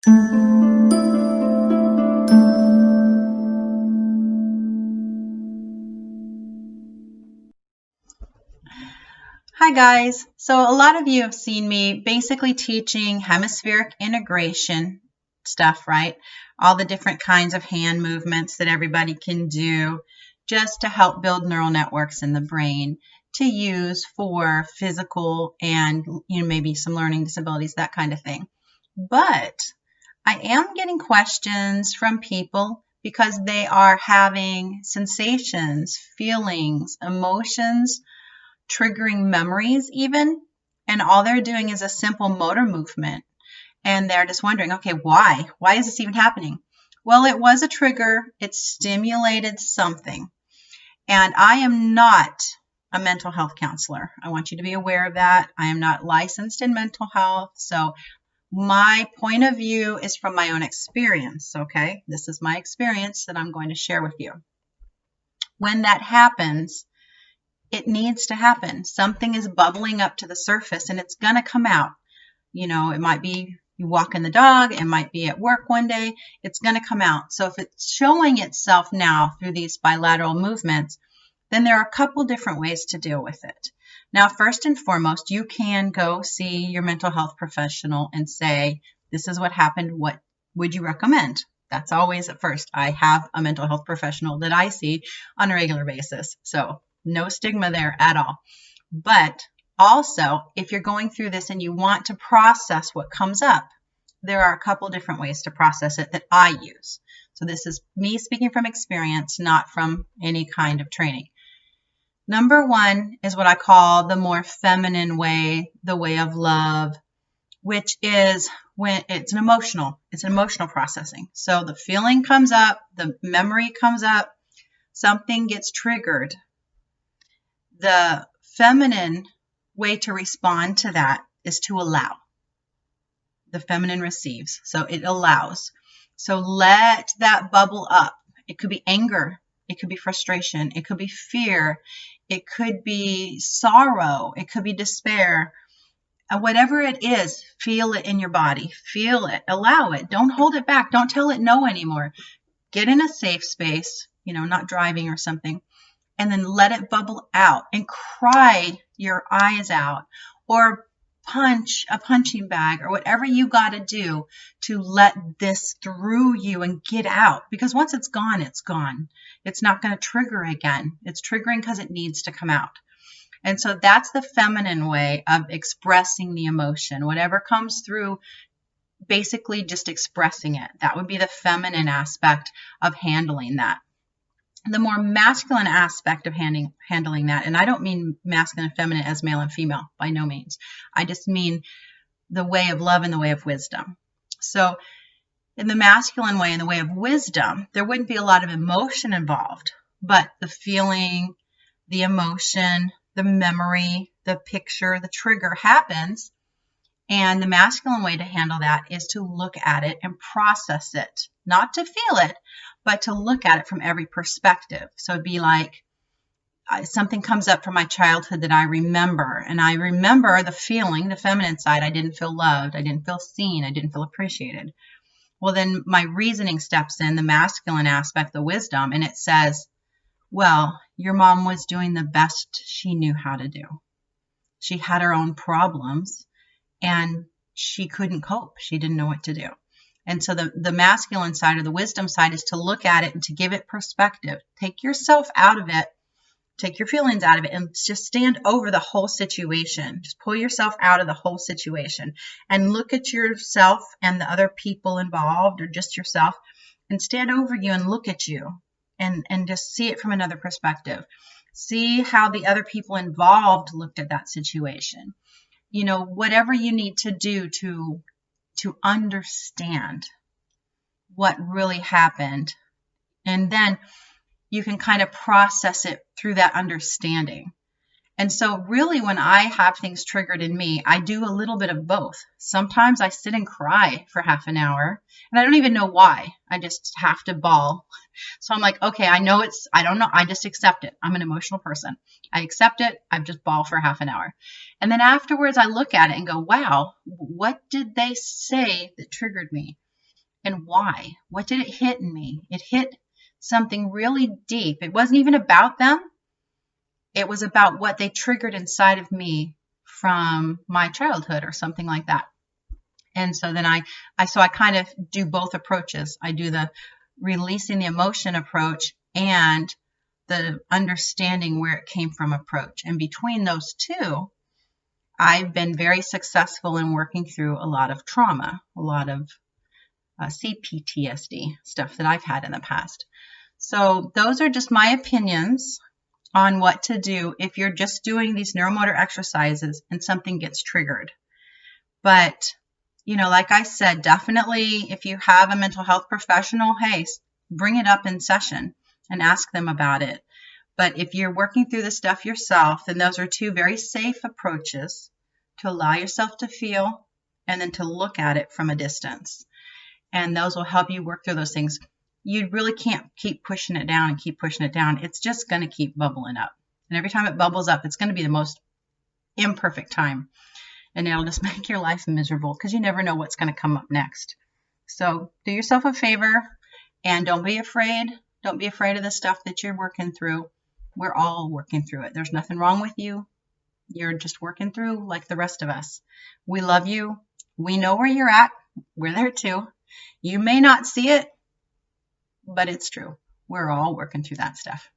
Hi guys. So a lot of you have seen me basically teaching hemispheric integration stuff, right? All the different kinds of hand movements that everybody can do just to help build neural networks in the brain to use for physical and maybe some learning disabilities, that kind of thing. But I am getting questions from people because they are having sensations, feelings, emotions, triggering memories even, and all they're doing is a simple motor movement, and they're just wondering, okay, why is this even happening? Well, it was a trigger. It stimulated something, and I am not a mental health counselor. I want you to be aware of that. I am not licensed in mental health, so my point of view is from my own experience. Okay, this is my experience that I'm going to share with you. When that happens, it needs to happen. Something is bubbling up to the surface and it's going to come out. It might be you walking the dog. It might be at work one day. It's going to come out. So if it's showing itself now through these bilateral movements, then there are a couple different ways to deal with it. Now, first and foremost, you can go see your mental health professional and say, this is what happened. What would you recommend? That's always at first. I have a mental health professional that I see on a regular basis. So no stigma there at all. But also, if you're going through this and you want to process what comes up, there are a couple different ways to process it that I use. So this is me speaking from experience, not from any kind of training. Number one is what I call the more feminine way, the way of love, which is when it's an emotional processing. So the feeling comes up, the memory comes up, something gets triggered. The feminine way to respond to that is to allow. The feminine receives, so it allows. So let that bubble up. It could be anger. It could be frustration. It could be fear. It could be sorrow. It could be despair. Whatever it is, feel it in your body. Feel it. Allow it. Don't hold it back. Don't tell it no anymore. Get in a safe space, not driving or something, and then let it bubble out and cry your eyes out or punch a punching bag or whatever you got to do to let this through you and get out. Because once it's gone, it's gone. It's not going to trigger again. It's triggering because it needs to come out. And so that's the feminine way of expressing the emotion. Whatever comes through, basically just expressing it. That would be the feminine aspect of handling that. The more masculine aspect of handling that, and I don't mean masculine and feminine as male and female, by no means. I just mean the way of love and the way of wisdom. So in the masculine way and the way of wisdom, there wouldn't be a lot of emotion involved, but the feeling, the emotion, the memory, the picture, the trigger happens. And the masculine way to handle that is to look at it and process it, not to feel it, but to look at it from every perspective. So it'd be like something comes up from my childhood that I remember, and I remember the feeling, the feminine side. I didn't feel loved. I didn't feel seen. I didn't feel appreciated. Well, then my reasoning steps in, the masculine aspect, the wisdom, and it says, well, your mom was doing the best she knew how to do. She had her own problems, and she couldn't cope. She didn't know what to do. And so the masculine side or the wisdom side is to look at it and to give it perspective. Take yourself out of it. Take your feelings out of it and just stand over the whole situation. Just pull yourself out of the whole situation and look at yourself and the other people involved, or just yourself, and stand over you and look at you and just see it from another perspective. See how the other people involved looked at that situation. Whatever you need to do to understand what really happened. And then you can kind of process it through that understanding. And so really when I have things triggered in me, I do a little bit of both. Sometimes I sit and cry for half an hour and I don't even know why. I just have to bawl. So I'm like, okay, I don't know. I just accept it. I'm an emotional person. I accept it. I just bawl for half an hour. And then afterwards I look at it and go, wow, what did they say that triggered me? And why? What did it hit in me? It hit something really deep. It wasn't even about them. It was about what they triggered inside of me from my childhood or something like that. And so then I kind of do both approaches. I do the releasing the emotion approach and the understanding where it came from approach. And between those two, I've been very successful in working through a lot of trauma, a lot of CPTSD stuff that I've had in the past. So those are just my opinions on what to do if you're just doing these neuromotor exercises and something gets triggered. But, you know, like I said, definitely if you have a mental health professional, hey, bring it up in session and ask them about it. But if you're working through the stuff yourself, then those are two very safe approaches to allow yourself to feel and then to look at it from a distance. And those will help you work through those things. You really can't keep pushing it down and keep pushing it down. It's just going to keep bubbling up. And every time it bubbles up, it's going to be the most imperfect time. And it'll just make your life miserable because you never know what's going to come up next. So do yourself a favor and don't be afraid. Don't be afraid of the stuff that you're working through. We're all working through it. There's nothing wrong with you. You're just working through like the rest of us. We love you. We know where you're at. We're there too. You may not see it, but it's true. We're all working through that stuff.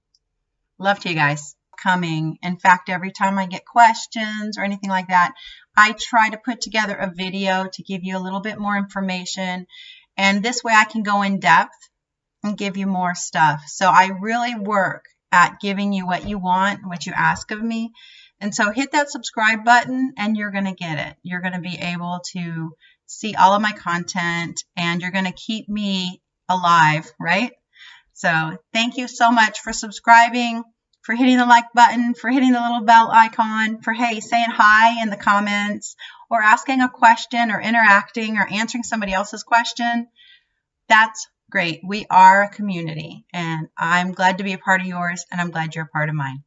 Love to you guys. Coming. In fact, every time I get questions or anything like that, I try to put together a video to give you a little bit more information. And this way I can go in depth and give you more stuff. So I really work at giving you what you want, what you ask of me. And so hit that subscribe button and you're going to get it. You're going to be able to see all of my content and you're going to keep me alive, right? So thank you so much for subscribing, for hitting the like button, for hitting the little bell icon, for, hey, saying hi in the comments or asking a question or interacting or answering somebody else's question. That's great. We are a community and I'm glad to be a part of yours and I'm glad you're a part of mine.